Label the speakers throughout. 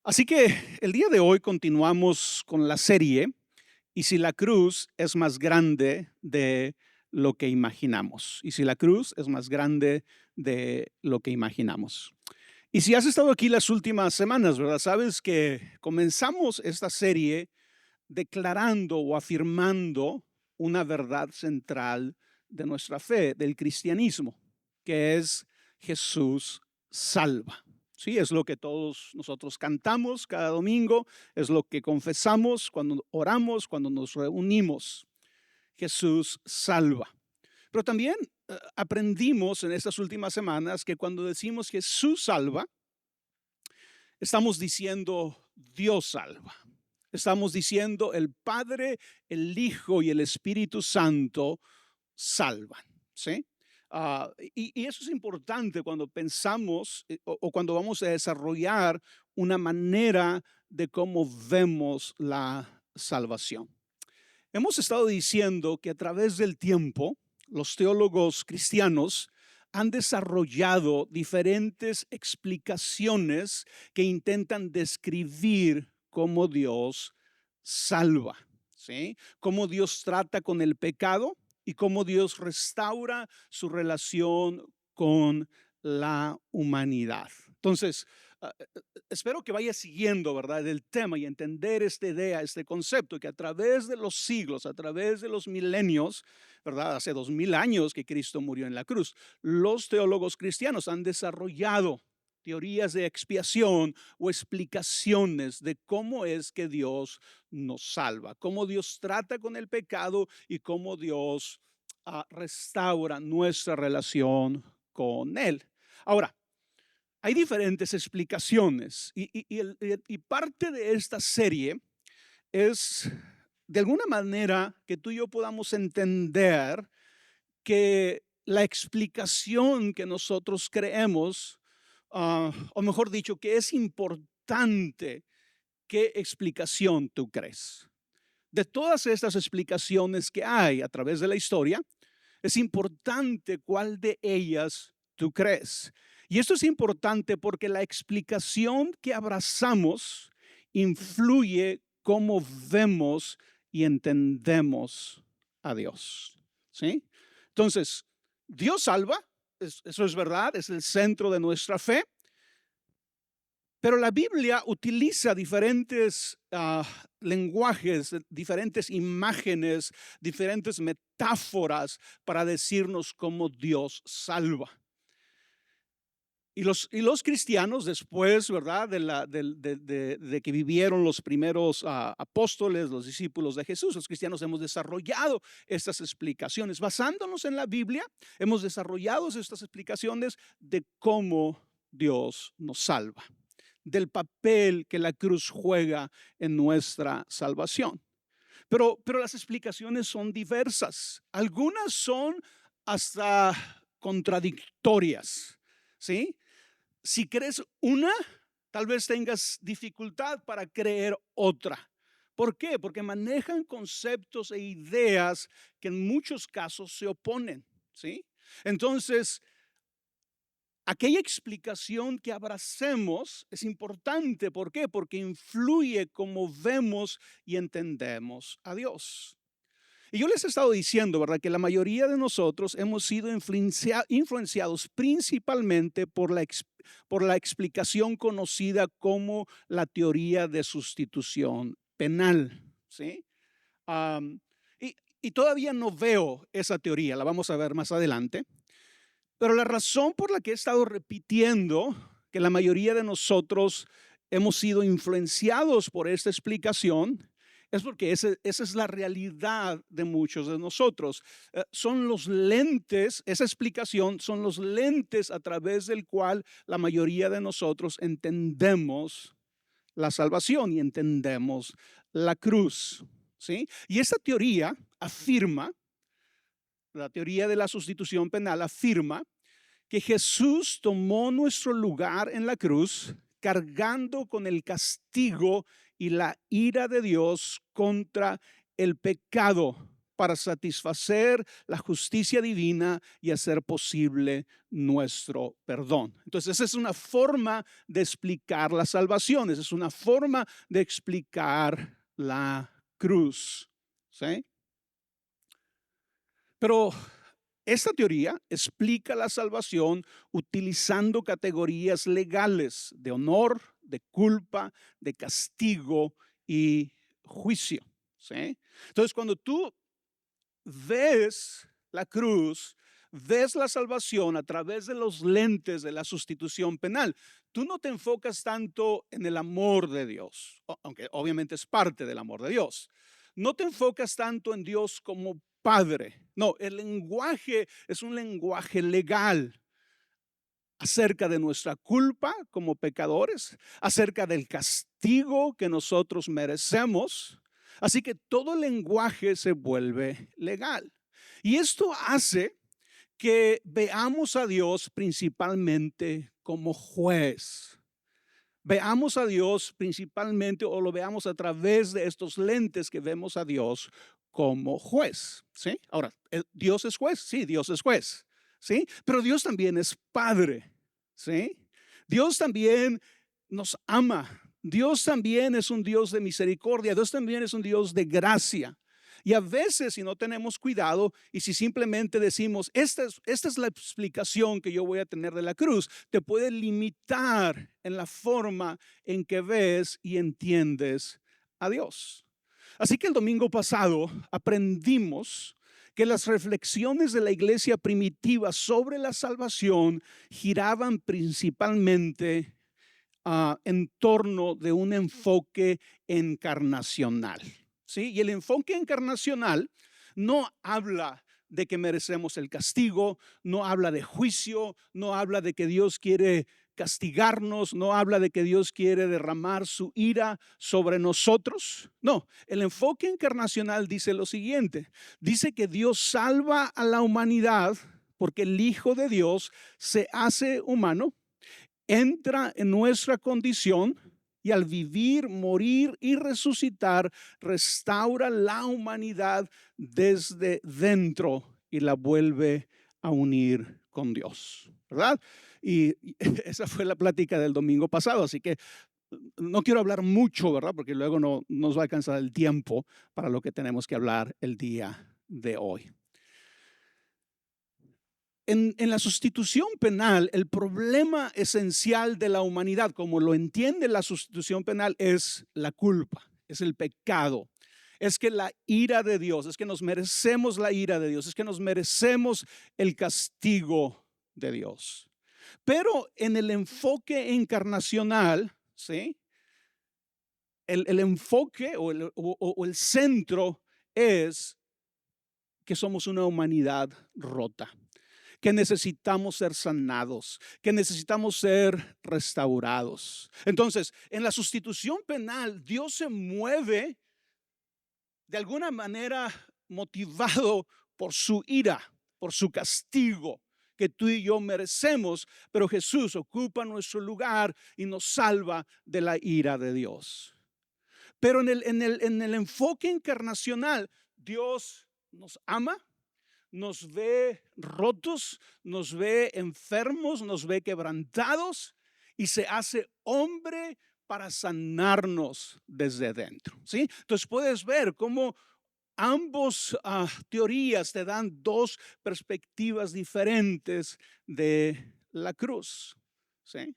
Speaker 1: Así que el día de hoy continuamos con la serie "Y si la cruz es más grande de lo que imaginamos", y si la cruz es más grande de lo que imaginamos. Y si has estado aquí las últimas semanas, ¿verdad? Sabes que comenzamos esta serie declarando o afirmando una verdad central de nuestra fe, del cristianismo, que es: Jesús salva. Sí, es lo que todos nosotros cantamos cada domingo, es lo que confesamos cuando oramos, cuando nos reunimos. Jesús salva. Pero también aprendimos en estas últimas semanas que cuando decimos Jesús salva, estamos diciendo Dios salva. Estamos diciendo el Padre, el Hijo y el Espíritu Santo salvan, ¿sí? Y eso es importante cuando pensamos o cuando vamos a desarrollar una manera de cómo vemos la salvación. Hemos estado diciendo que a través del tiempo, los teólogos cristianos han desarrollado diferentes explicaciones que intentan describir cómo Dios salva, ¿sí? Cómo Dios trata con el pecado y cómo Dios restaura su relación con la humanidad. Entonces, espero que vaya siguiendo, ¿verdad?, el tema y entender esta idea, este concepto, que a través de los siglos, a través de los milenios, ¿verdad?, hace 2000 años que Cristo murió en la cruz, los teólogos cristianos han desarrollado teorías de expiación o explicaciones de cómo es que Dios nos salva, cómo Dios trata con el pecado y cómo Dios restaura nuestra relación con Él. Ahora, hay diferentes explicaciones y parte de esta serie es, de alguna manera, que tú y yo podamos entender que la explicación que nosotros creemos, o mejor dicho, que es importante qué explicación tú crees. De todas estas explicaciones que hay a través de la historia, es importante cuál de ellas tú crees. Y esto es importante porque la explicación que abrazamos influye cómo vemos y entendemos a Dios. ¿Sí? Entonces, Dios salva, eso es verdad, es el centro de nuestra fe. Pero la Biblia utiliza diferentes lenguajes, diferentes imágenes, diferentes metáforas para decirnos cómo Dios salva. Y los cristianos después, ¿verdad?, de que vivieron los primeros apóstoles, los discípulos de Jesús, los cristianos hemos desarrollado estas explicaciones. Basándonos en la Biblia, hemos desarrollado estas explicaciones de cómo Dios nos salva, del papel que la cruz juega en nuestra salvación. Pero las explicaciones son diversas. Algunas son hasta contradictorias, ¿sí? Si crees una, tal vez tengas dificultad para creer otra. ¿Por qué? Porque manejan conceptos e ideas que en muchos casos se oponen, ¿sí? Entonces, aquella explicación que abracemos es importante. ¿Por qué? Porque influye cómo vemos y entendemos a Dios. Y yo les he estado diciendo, ¿verdad?, que la mayoría de nosotros hemos sido influenciados principalmente por la explicación conocida como la teoría de sustitución penal, ¿sí? Am, y todavía no veo esa teoría, la vamos a ver más adelante. Pero la razón por la que he estado repitiendo que la mayoría de nosotros hemos sido influenciados por esta explicación es porque esa es la realidad de muchos de nosotros. Son los lentes, esa explicación son los lentes a través del cual la mayoría de nosotros entendemos la salvación y entendemos la cruz, ¿sí? Y esta teoría afirma, la teoría de la sustitución penal afirma que Jesús tomó nuestro lugar en la cruz, cargando con el castigo y la ira de Dios contra el pecado para satisfacer la justicia divina y hacer posible nuestro perdón. Entonces, esa es una forma de explicar la salvación, esa es una forma de explicar la cruz, ¿sí? Pero esta teoría explica la salvación utilizando categorías legales de honor, de culpa, de castigo y juicio, ¿sí? Entonces, cuando tú ves la cruz, ves la salvación a través de los lentes de la sustitución penal, tú no te enfocas tanto en el amor de Dios, aunque obviamente es parte del amor de Dios. No te enfocas tanto en Dios como Padre. No, el lenguaje es un lenguaje legal acerca de nuestra culpa como pecadores, acerca del castigo que nosotros merecemos. Así que todo el lenguaje se vuelve legal. Y esto hace que veamos a Dios principalmente como juez. Veamos a Dios principalmente, o lo veamos a través de estos lentes que vemos a Dios como juez, ¿sí? Ahora, ¿Dios es juez? Sí, Dios es juez, ¿sí? Pero Dios también es padre, ¿sí? Dios también nos ama. Dios también es un Dios de misericordia. Dios también es un Dios de gracia. Y a veces, si no tenemos cuidado y si simplemente decimos, esta es la explicación que yo voy a tener de la cruz, te puede limitar en la forma en que ves y entiendes a Dios. Así que el domingo pasado aprendimos que las reflexiones de la iglesia primitiva sobre la salvación giraban principalmente en torno de un enfoque encarnacional, ¿sí? Y el enfoque encarnacional no habla de que merecemos el castigo, no habla de juicio, no habla de que Dios quiere castigarnos, no habla de que Dios quiere derramar su ira sobre nosotros. No, el enfoque encarnacional dice lo siguiente, dice que Dios salva a la humanidad porque el Hijo de Dios se hace humano, entra en nuestra condición y al vivir, morir y resucitar, restaura la humanidad desde dentro y la vuelve a unir con Dios, ¿verdad? Y esa fue la plática del domingo pasado, así que no quiero hablar mucho, ¿verdad? Porque luego no nos va a alcanzar el tiempo para lo que tenemos que hablar el día de hoy. En la sustitución penal, el problema esencial de la humanidad, como lo entiende la sustitución penal, es la culpa, es el pecado. Es que la ira de Dios, es que nos merecemos la ira de Dios, es que nos merecemos el castigo de Dios. Pero en el enfoque encarnacional, ¿sí? El enfoque o el centro es que somos una humanidad rota, que necesitamos ser sanados, que necesitamos ser restaurados. Entonces, en la sustitución penal, Dios se mueve de alguna manera motivado por su ira, por su castigo que tú y yo merecemos, pero Jesús ocupa nuestro lugar y nos salva de la ira de Dios. Pero en el enfoque encarnacional, Dios nos ama, nos ve rotos, nos ve enfermos, nos ve quebrantados y se hace hombre para sanarnos desde dentro, ¿sí? Entonces puedes ver cómo ambos teorías te dan dos perspectivas diferentes de la cruz, ¿sí?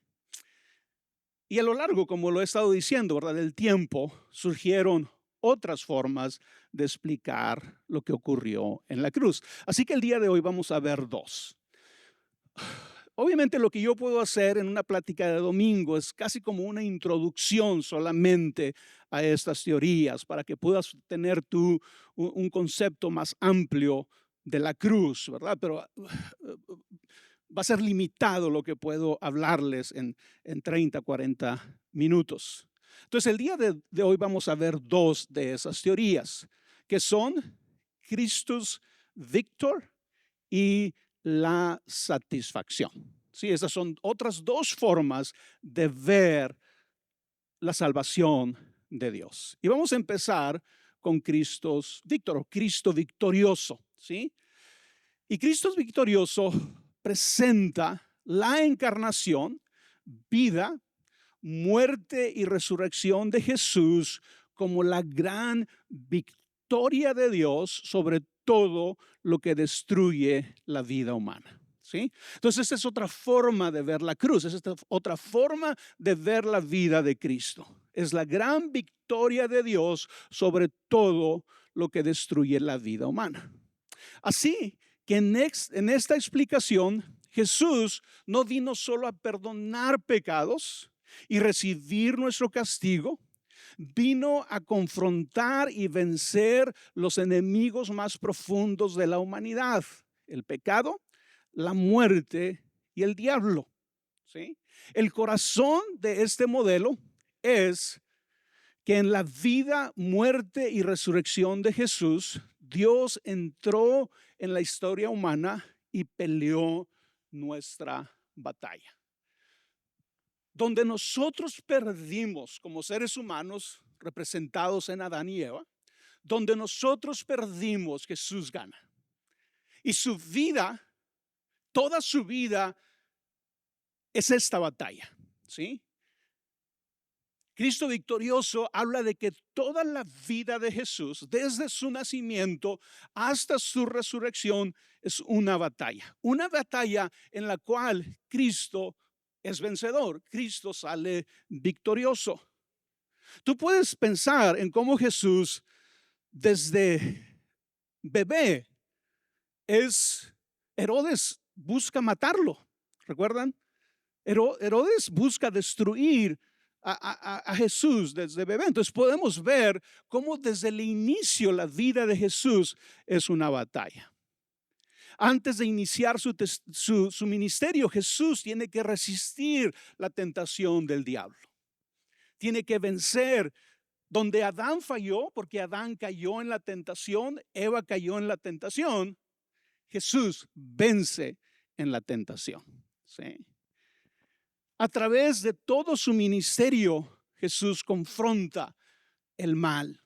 Speaker 1: Y a lo largo, como lo he estado diciendo, ¿verdad? Del tiempo surgieron otras formas de explicar lo que ocurrió en la cruz. Así que el día de hoy vamos a ver dos. Obviamente lo que yo puedo hacer en una plática de domingo es casi como una introducción solamente a estas teorías para que puedas tener tú un concepto más amplio de la cruz, ¿verdad? Pero va a ser limitado lo que puedo hablarles en 30, 40 minutos. Entonces, el día de hoy vamos a ver dos de esas teorías, que son Christus Victor y la satisfacción. Sí, esas son otras dos formas de ver la salvación de Dios. Y vamos a empezar con Cristo victorioso, ¿sí? Y Cristo victorioso presenta la encarnación, vida, muerte y resurrección de Jesús como la gran victoria de Dios sobre todo lo que destruye la vida humana. ¿Sí? Entonces, esta es otra forma de ver la cruz, es esta otra forma de ver la vida de Cristo. Es la gran victoria de Dios sobre todo lo que destruye la vida humana. Así que en esta explicación, Jesús no vino solo a perdonar pecados y recibir nuestro castigo, vino a confrontar y vencer los enemigos más profundos de la humanidad: el pecado, la muerte y el diablo. ¿Sí? El corazón de este modelo es que en la vida, muerte y resurrección de Jesús, Dios entró en la historia humana y peleó nuestra batalla. Donde nosotros perdimos como seres humanos representados en Adán y Eva, donde nosotros perdimos, Jesús gana. Y su vida, toda su vida es esta batalla, ¿sí? Cristo victorioso habla de que toda la vida de Jesús, desde su nacimiento hasta su resurrección, es una batalla en la cual Cristo es vencedor, Cristo sale victorioso. Tú puedes pensar en cómo Jesús desde bebé Herodes busca matarlo, ¿recuerdan? Herodes busca destruir a Jesús desde bebé. Entonces podemos ver cómo desde el inicio la vida de Jesús es una batalla. Antes de iniciar su ministerio, Jesús tiene que resistir la tentación del diablo. Tiene que vencer donde Adán falló, porque Adán cayó en la tentación, Eva cayó en la tentación. Jesús vence en la tentación. ¿Sí? A través de todo su ministerio, Jesús confronta el mal.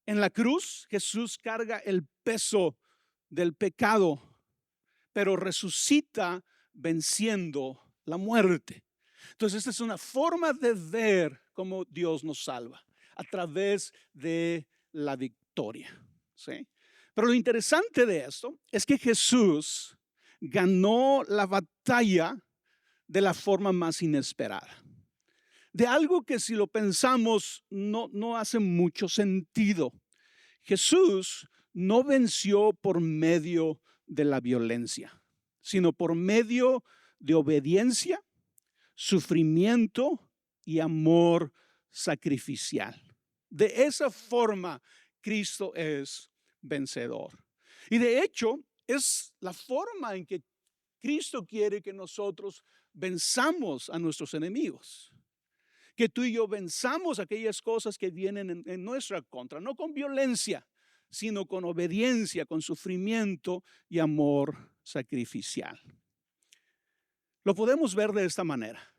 Speaker 1: En la cruz, Jesús carga el peso del pecado, pero resucita venciendo la muerte. Entonces, esta es una forma de ver cómo Dios nos salva, a través de la victoria. ¿Sí? Pero lo interesante de esto es que Jesús ganó la batalla de la forma más inesperada. De algo que, si lo pensamos, no hace mucho sentido. Jesús no venció por medio de la violencia, sino por medio de obediencia, sufrimiento y amor sacrificial. De esa forma, Cristo es vencedor. Y de hecho, es la forma en que Cristo quiere que nosotros venzamos a nuestros enemigos. Que tú y yo venzamos aquellas cosas que vienen en nuestra contra, no con violencia, sino con obediencia, con sufrimiento y amor sacrificial. Lo podemos ver de esta manera.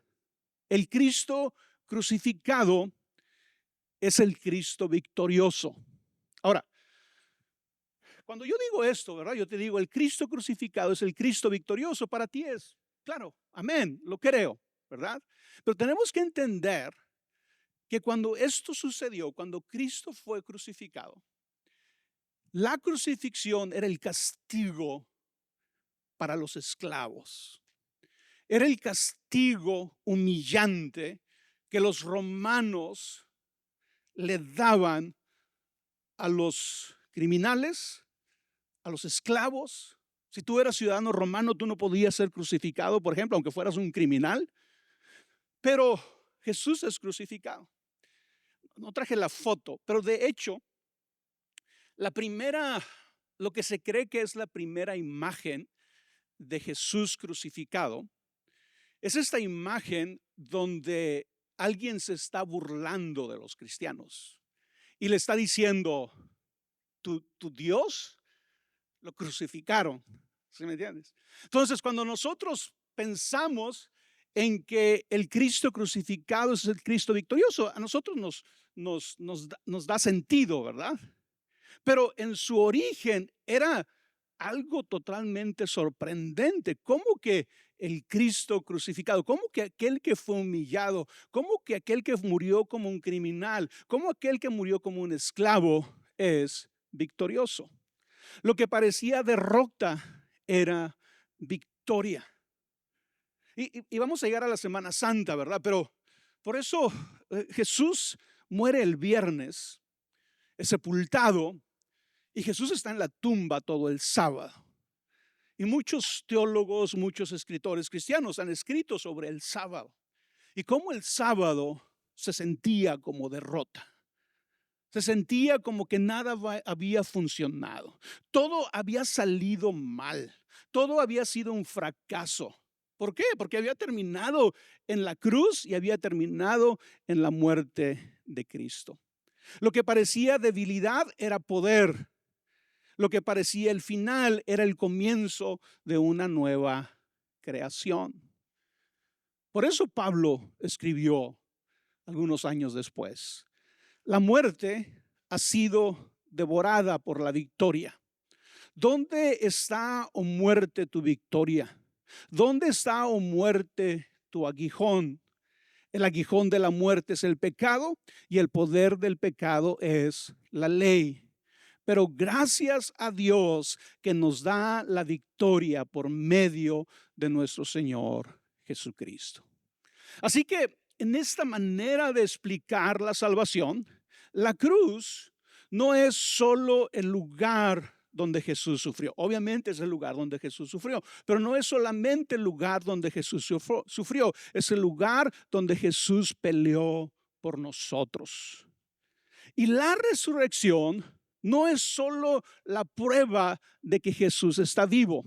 Speaker 1: El Cristo crucificado es el Cristo victorioso. Ahora, cuando yo digo esto, ¿verdad? Yo te digo, el Cristo crucificado es el Cristo victorioso. Para ti es, claro, amén, lo creo, ¿verdad? Pero tenemos que entender que cuando esto sucedió, cuando Cristo fue crucificado, la crucifixión era el castigo para los esclavos. Era el castigo humillante que los romanos le daban a los criminales, a los esclavos. Si tú eras ciudadano romano, tú no podías ser crucificado, por ejemplo, aunque fueras un criminal. Pero Jesús es crucificado. No traje la foto, pero de hecho, lo que se cree que es la primera imagen de Jesús crucificado, es esta imagen donde alguien se está burlando de los cristianos y le está diciendo, tu Dios lo crucificaron. ¿Sí me entiendes? Entonces, cuando nosotros pensamos en que el Cristo crucificado es el Cristo victorioso. A nosotros nos da sentido, ¿verdad? Pero en su origen era algo totalmente sorprendente. ¿Cómo que el Cristo crucificado? ¿Cómo que aquel que fue humillado? ¿Cómo que aquel que murió como un criminal? ¿Cómo aquel que murió como un esclavo es victorioso? Lo que parecía derrota era victoria. Y vamos a llegar a la Semana Santa, ¿verdad? Pero por eso Jesús muere el viernes, es sepultado, y Jesús está en la tumba todo el sábado. Y muchos teólogos, muchos escritores cristianos han escrito sobre el sábado y cómo el sábado se sentía como derrota. Se sentía como que nada había funcionado. Todo había salido mal. Todo había sido un fracaso. ¿Por qué? Porque había terminado en la cruz y había terminado en la muerte de Cristo. Lo que parecía debilidad era poder. Lo que parecía el final era el comienzo de una nueva creación. Por eso Pablo escribió algunos años después: la muerte ha sido devorada por la victoria. ¿Dónde está, oh muerte, tu victoria? ¿Dónde está, oh muerte, tu aguijón? El aguijón de la muerte es el pecado y el poder del pecado es la ley. Pero gracias a Dios que nos da la victoria por medio de nuestro Señor Jesucristo. Así que en esta manera de explicar la salvación, la cruz no es solo el lugar donde Jesús sufrió. Obviamente es el lugar donde Jesús sufrió, pero no es solamente el lugar donde Jesús sufrió, es el lugar donde Jesús peleó por nosotros. Y la resurrección no es solo la prueba de que Jesús está vivo.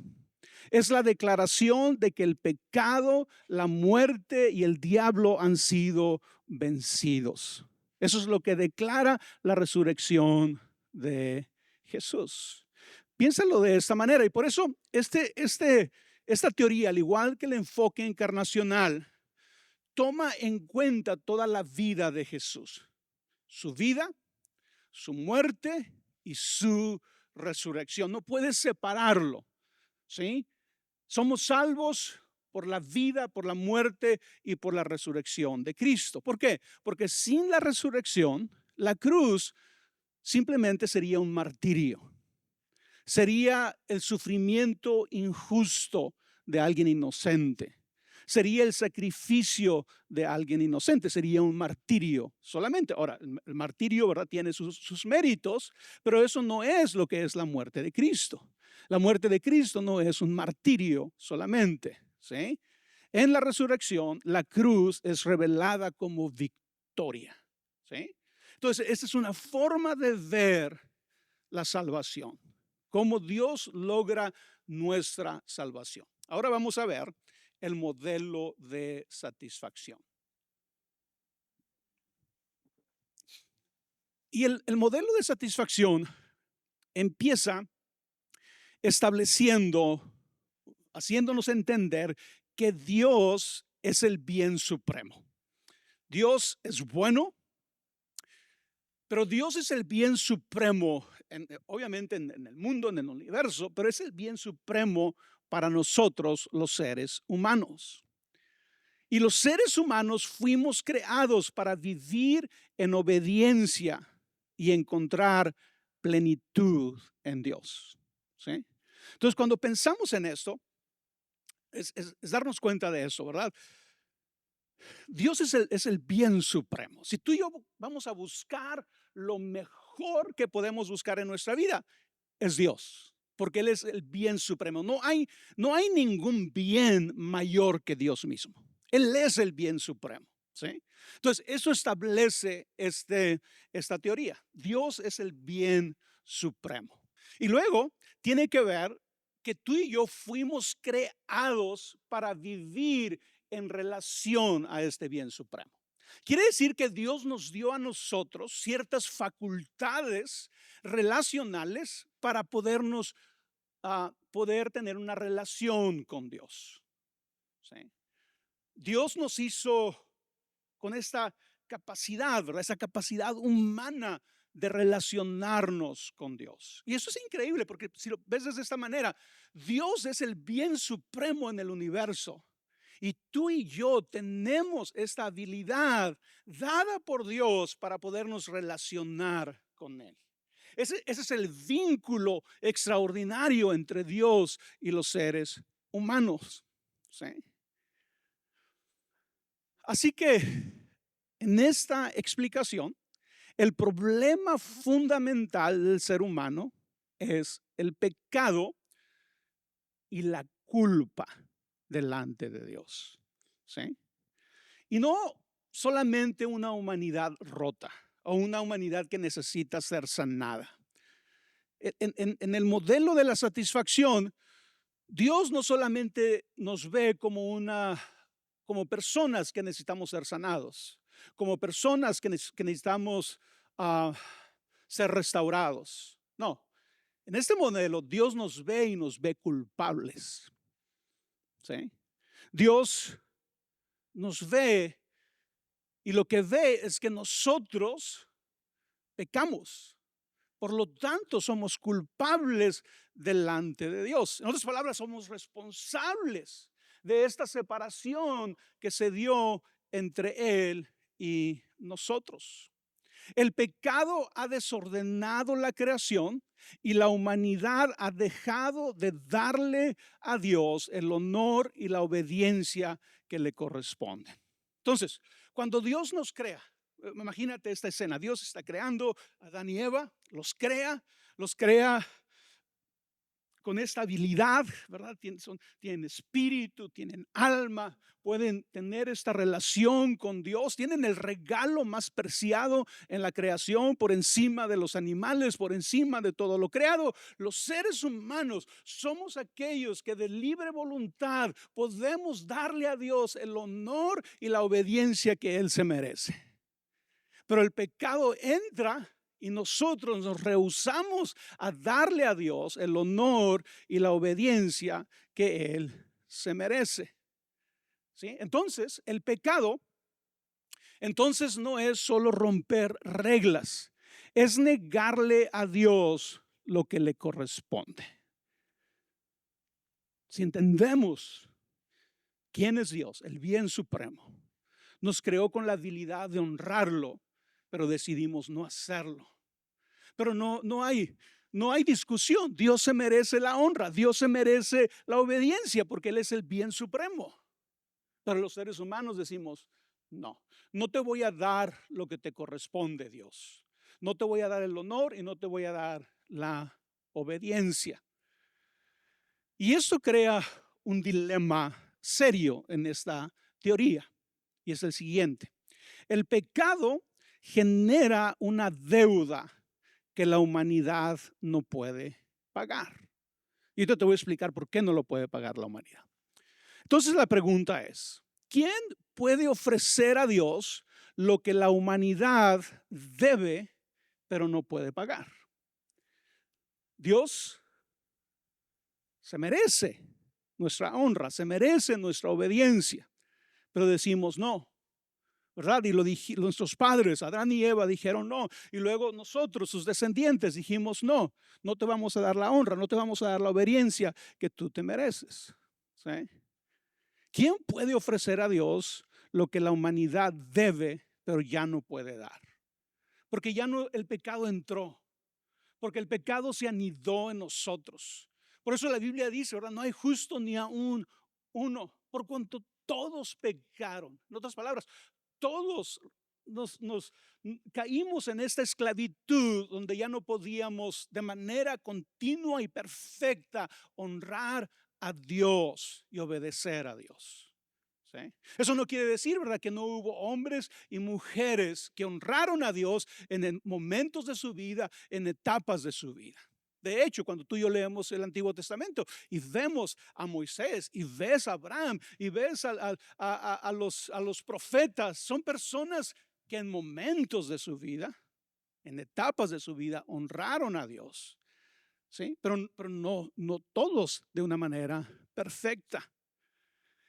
Speaker 1: Es la declaración de que el pecado, la muerte y el diablo han sido vencidos. Eso es lo que declara la resurrección de Jesús. Piénsalo de esta manera, y por eso esta teoría, al igual que el enfoque encarnacional, toma en cuenta toda la vida de Jesús. Su vida, su muerte y su resurrección. No puedes separarlo, ¿sí? Somos salvos por la vida, por la muerte y por la resurrección de Cristo. ¿Por qué? Porque sin la resurrección, la cruz simplemente sería un martirio. Sería el sufrimiento injusto de alguien inocente. Sería el sacrificio de alguien inocente, sería un martirio solamente. Ahora, el martirio, ¿verdad?, tiene sus méritos, pero eso no es lo que es la muerte de Cristo. La muerte de Cristo no es un martirio solamente, ¿sí? En la resurrección, la cruz es revelada como victoria, ¿sí? Entonces, esta es una forma de ver la salvación, cómo Dios logra nuestra salvación. Ahora vamos a ver el modelo de satisfacción. Y el modelo de satisfacción empieza estableciendo, haciéndonos entender que Dios es el bien supremo. Dios es bueno, pero Dios es el bien supremo, obviamente en el mundo, en el universo, pero es el bien supremo para nosotros los seres humanos. Y los seres humanos fuimos creados para vivir en obediencia y encontrar plenitud en Dios, ¿sí? Entonces, cuando pensamos en esto, es darnos cuenta de eso, ¿verdad? Dios es el bien supremo. Si tú y yo vamos a buscar lo mejor que podemos buscar en nuestra vida, es Dios, porque Él es el bien supremo. No hay ningún bien mayor que Dios mismo. Él es el bien supremo, ¿sí? Entonces, eso establece esta teoría. Dios es el bien supremo. Y luego tiene que ver que tú y yo fuimos creados para vivir en relación a este bien supremo. Quiere decir que Dios nos dio a nosotros ciertas facultades relacionales para poder tener una relación con Dios, ¿sí? Dios nos hizo con esta capacidad, ¿verdad? Esa capacidad humana de relacionarnos con Dios. Y eso es increíble porque si lo ves de esta manera, Dios es el bien supremo en el universo. Y tú y yo tenemos esta habilidad dada por Dios para podernos relacionar con Él. Ese es el vínculo extraordinario entre Dios y los seres humanos. ¿Sí? Así que en esta explicación, el problema fundamental del ser humano es el pecado y la culpa delante de Dios. ¿Sí? Y no solamente una humanidad rota o una humanidad que necesita ser sanada. En el modelo de la satisfacción, Dios no solamente nos ve como personas que necesitamos ser sanados, como personas que necesitamos ser restaurados. No, en este modelo Dios nos ve y nos ve culpables. ¿Sí? Dios nos ve y lo que ve es que nosotros pecamos. Por lo tanto, somos culpables delante de Dios. En otras palabras, somos responsables de esta separación que se dio entre Él y nosotros. El pecado ha desordenado la creación y la humanidad ha dejado de darle a Dios el honor y la obediencia que le corresponden. Entonces, cuando Dios nos crea, imagínate esta escena, Dios está creando a Adán y Eva, los crea con esta habilidad, ¿verdad? Tienen espíritu, tienen alma, pueden tener esta relación con Dios, tienen el regalo más preciado en la creación por encima de los animales, por encima de todo lo creado. Los seres humanos somos aquellos que de libre voluntad podemos darle a Dios el honor y la obediencia que Él se merece. Pero el pecado entra y nosotros nos rehusamos a darle a Dios el honor y la obediencia que Él se merece. ¿Sí? Entonces, el pecado, entonces no es solo romper reglas, es negarle a Dios lo que le corresponde. Si entendemos quién es Dios, el bien supremo, nos creó con la habilidad de honrarlo, pero decidimos no hacerlo. Pero no hay discusión. Dios se merece la honra, Dios se merece la obediencia porque Él es el bien supremo. Pero los seres humanos decimos, no te voy a dar lo que te corresponde, Dios. No te voy a dar el honor y no te voy a dar la obediencia. Y esto crea un dilema serio en esta teoría. Y es el siguiente. El pecado genera una deuda que la humanidad no puede pagar. Y yo te voy a explicar por qué no lo puede pagar la humanidad. Entonces la pregunta es, ¿quién puede ofrecer a Dios lo que la humanidad debe, pero no puede pagar? Dios se merece nuestra honra, se merece nuestra obediencia, pero decimos no. ¿Verdad? Y nuestros padres, Adán y Eva, dijeron no. Y luego nosotros, sus descendientes, dijimos no te vamos a dar la honra, no te vamos a dar la obediencia que tú te mereces. ¿Sí? ¿Quién puede ofrecer a Dios lo que la humanidad debe, pero ya no puede dar? Porque ya no, el pecado entró, porque el pecado se anidó en nosotros. Por eso la Biblia dice, ¿verdad? No hay justo ni aún uno, por cuanto todos pecaron. En otras palabras, todos nos caímos en esta esclavitud donde ya no podíamos de manera continua y perfecta honrar a Dios y obedecer a Dios. ¿Sí? Eso no quiere decir, ¿verdad?, que no hubo hombres y mujeres que honraron a Dios en momentos de su vida, en etapas de su vida. De hecho, cuando tú y yo leemos el Antiguo Testamento y vemos a Moisés y ves a Abraham y ves a los profetas, son personas que en momentos de su vida, en etapas de su vida, honraron a Dios. ¿Sí? Pero no todos de una manera perfecta.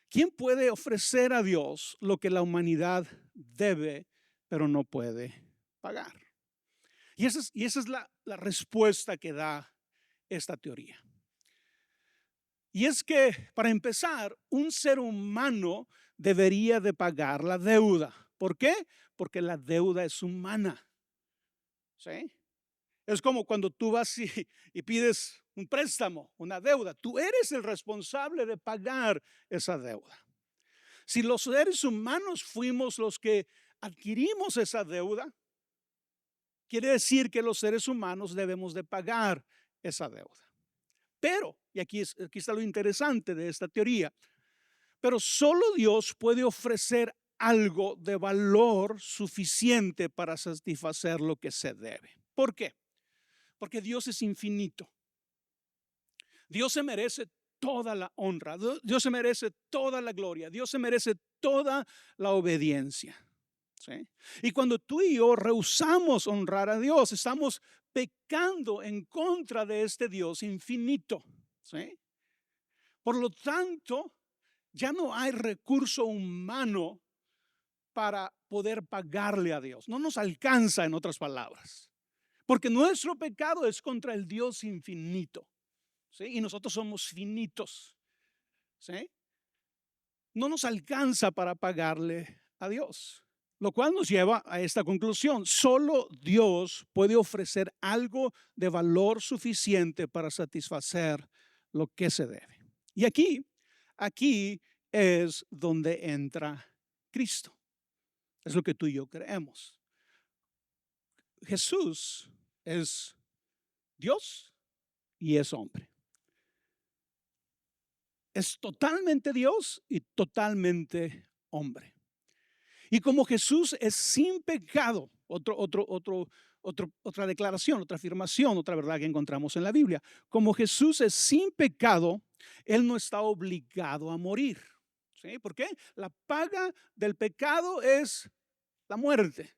Speaker 1: ¿Quién puede ofrecer a Dios lo que la humanidad debe, pero no puede pagar? Y esa es la respuesta que da esta teoría. Y es que, para empezar, un ser humano debería de pagar la deuda. ¿Por qué? Porque la deuda es humana. ¿Sí? Es como cuando tú vas y pides un préstamo, una deuda. Tú eres el responsable de pagar esa deuda. Si los seres humanos fuimos los que adquirimos esa deuda, quiere decir que los seres humanos debemos de pagar esa deuda. Pero, y aquí está lo interesante de esta teoría, pero solo Dios puede ofrecer algo de valor suficiente para satisfacer lo que se debe. ¿Por qué? Porque Dios es infinito. Dios se merece toda la honra, Dios se merece toda la gloria, Dios se merece toda la obediencia. ¿Sí? Y cuando tú y yo rehusamos honrar a Dios, estamos pecando en contra de este Dios infinito. ¿Sí? Por lo tanto, ya no hay recurso humano para poder pagarle a Dios. No nos alcanza, en otras palabras. Porque nuestro pecado es contra el Dios infinito. ¿Sí? Y nosotros somos finitos. ¿Sí? No nos alcanza para pagarle a Dios. Lo cual nos lleva a esta conclusión. Solo Dios puede ofrecer algo de valor suficiente para satisfacer lo que se debe. Y aquí es donde entra Cristo. Es lo que tú y yo creemos. Jesús es Dios y es hombre. Es totalmente Dios y totalmente hombre. Y como Jesús es sin pecado, otra declaración, otra afirmación, otra verdad que encontramos en la Biblia. Como Jesús es sin pecado, Él no está obligado a morir. ¿Sí? ¿Por qué? La paga del pecado es la muerte.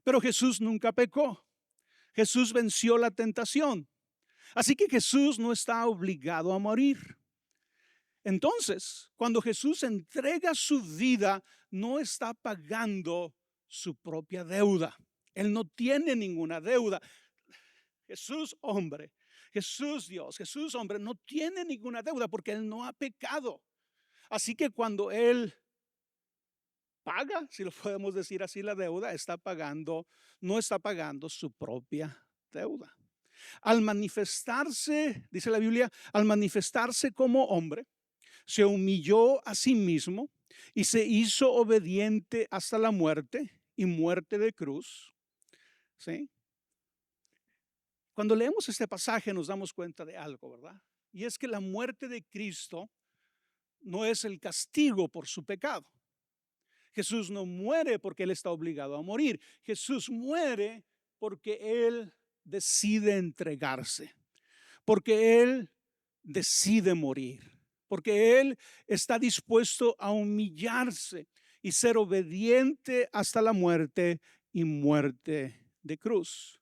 Speaker 1: Pero Jesús nunca pecó. Jesús venció la tentación. Así que Jesús no está obligado a morir. Entonces, cuando Jesús entrega su vida, no está pagando su propia deuda. Él no tiene ninguna deuda. Jesús hombre, Jesús Dios, Jesús hombre, no tiene ninguna deuda porque Él no ha pecado. Así que cuando Él paga, si lo podemos decir así, la deuda, no está pagando su propia deuda. Al manifestarse, dice la Biblia, al manifestarse como hombre, se humilló a sí mismo y se hizo obediente hasta la muerte y muerte de cruz. ¿Sí? Cuando leemos este pasaje nos damos cuenta de algo, ¿verdad? Y es que la muerte de Cristo no es el castigo por su pecado. Jesús no muere porque Él está obligado a morir. Jesús muere porque Él decide entregarse, porque Él decide morir, porque Él está dispuesto a humillarse y ser obediente hasta la muerte y muerte de cruz.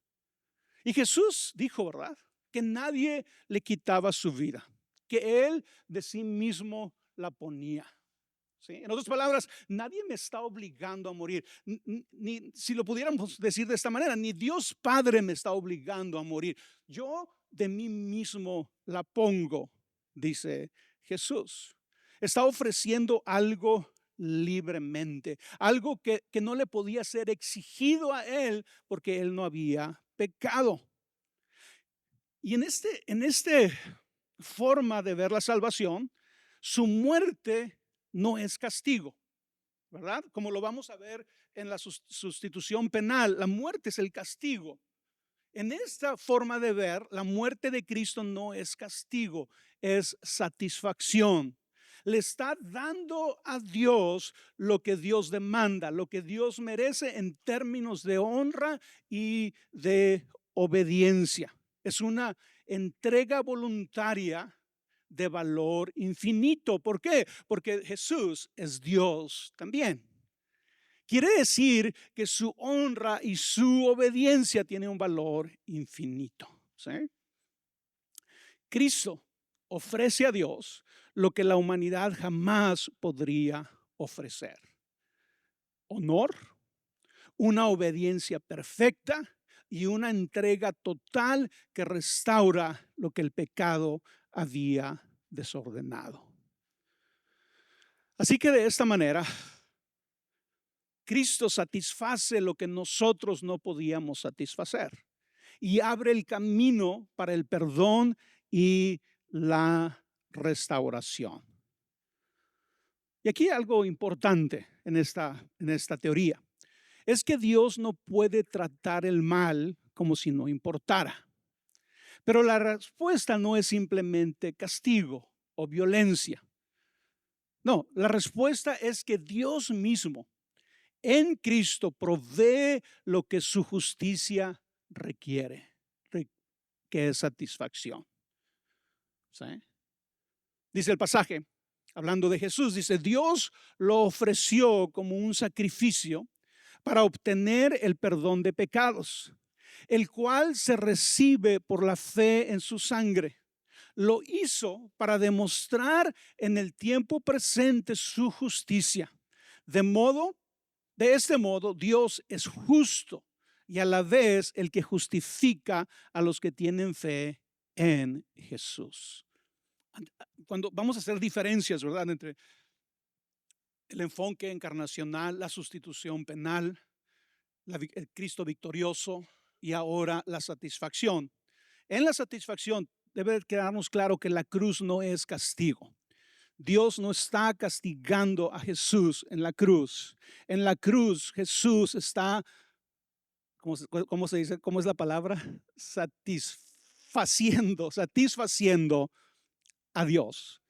Speaker 1: Y Jesús dijo, ¿verdad?, que nadie le quitaba su vida, que Él de sí mismo la ponía. ¿Sí? En otras palabras, nadie me está obligando a morir. Ni, si lo pudiéramos decir de esta manera, ni Dios Padre me está obligando a morir. Yo de mí mismo la pongo, dice Jesús. Está ofreciendo algo libremente, algo que no le podía ser exigido a Él porque Él no había pecado. Y en este forma de ver la salvación, su muerte no es castigo, ¿verdad? Como lo vamos a ver en la sustitución penal, la muerte es el castigo. En esta forma de ver, la muerte de Cristo no es castigo, es satisfacción. Le está dando a Dios lo que Dios demanda, lo que Dios merece en términos de honra y de obediencia. Es una entrega voluntaria de valor infinito. ¿Por qué? Porque Jesús es Dios también. Quiere decir que su honra y su obediencia tienen un valor infinito. ¿Sí? Cristo ofrece a Dios lo que la humanidad jamás podría ofrecer: honor, una obediencia perfecta y una entrega total que restaura lo que el pecado había desordenado. Así que de esta manera, Cristo satisface lo que nosotros no podíamos satisfacer y abre el camino para el perdón y la restauración. Y aquí algo importante en esta teoría es que Dios no puede tratar el mal como si no importara. Pero la respuesta no es simplemente castigo o violencia. No, la respuesta es que Dios mismo en Cristo provee lo que su justicia requiere, que es satisfacción. ¿Sí? Dice el pasaje, hablando de Jesús, dice: Dios lo ofreció como un sacrificio para obtener el perdón de pecados, el cual se recibe por la fe en su sangre. Lo hizo para demostrar en el tiempo presente su justicia. De este modo, Dios es justo y a la vez el que justifica a los que tienen fe en Jesús. Cuando vamos a hacer diferencias, ¿verdad?, entre el enfoque encarnacional, la sustitución penal, el Cristo victorioso y ahora la satisfacción. En la satisfacción debe quedarnos claro que la cruz no es castigo. Dios no está castigando a Jesús en la cruz. En la cruz Jesús está, ¿cómo se dice? ¿Cómo es la palabra? Satisfaciendo a Dios,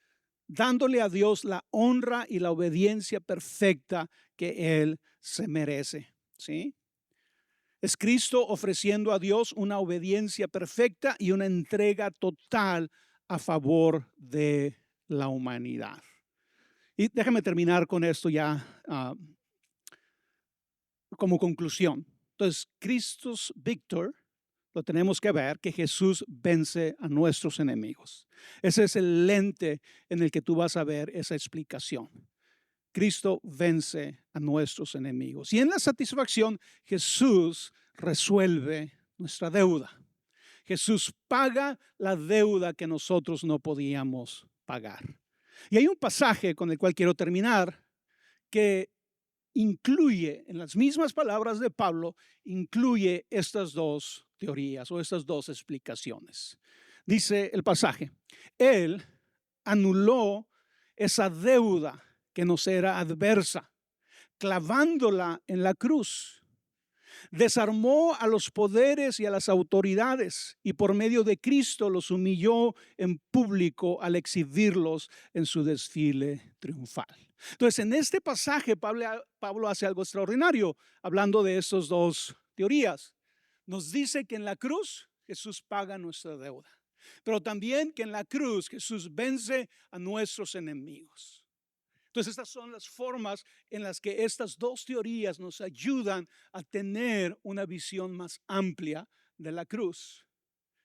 Speaker 1: dándole a Dios la honra y la obediencia perfecta que Él se merece. ¿Sí? Es Cristo ofreciendo a Dios una obediencia perfecta y una entrega total a favor de la humanidad. Y déjame terminar con esto ya como conclusión. Entonces, Christus Victor, lo tenemos que ver, que Jesús vence a nuestros enemigos. Ese es el lente en el que tú vas a ver esa explicación. Cristo vence a nuestros enemigos. Y en la satisfacción, Jesús resuelve nuestra deuda. Jesús paga la deuda que nosotros no podíamos pagar. Y hay un pasaje con el cual quiero terminar que incluye, en las mismas palabras de Pablo, incluye estas dos teorías o estas dos explicaciones. Dice el pasaje: Él anuló esa deuda que nos era adversa, clavándola en la cruz. Desarmó a los poderes y a las autoridades y por medio de Cristo los humilló en público al exhibirlos en su desfile triunfal. Entonces, en este pasaje Pablo hace algo extraordinario hablando de estas dos teorías. Nos dice que en la cruz Jesús paga nuestra deuda, pero también que en la cruz Jesús vence a nuestros enemigos. Entonces, estas son las formas en las que estas dos teorías nos ayudan a tener una visión más amplia de la cruz.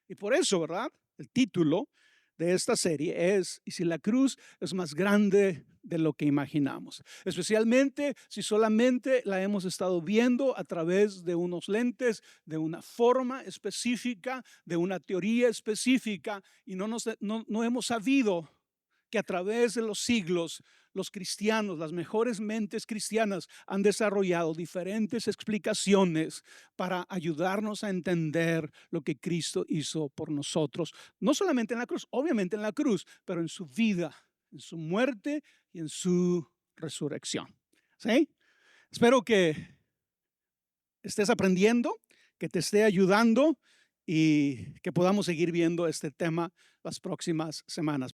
Speaker 1: Y por eso, ¿verdad?, el título de esta serie es: ¿y si la cruz es más grande de lo que imaginamos? Especialmente si solamente la hemos estado viendo a través de unos lentes, de una forma específica, de una teoría específica, y no hemos sabido que a través de los siglos los cristianos, las mejores mentes cristianas han desarrollado diferentes explicaciones para ayudarnos a entender lo que Cristo hizo por nosotros. No solamente en la cruz, obviamente en la cruz, pero en su vida, en su muerte y en su resurrección. ¿Sí? Espero que estés aprendiendo, que te esté ayudando y que podamos seguir viendo este tema las próximas semanas.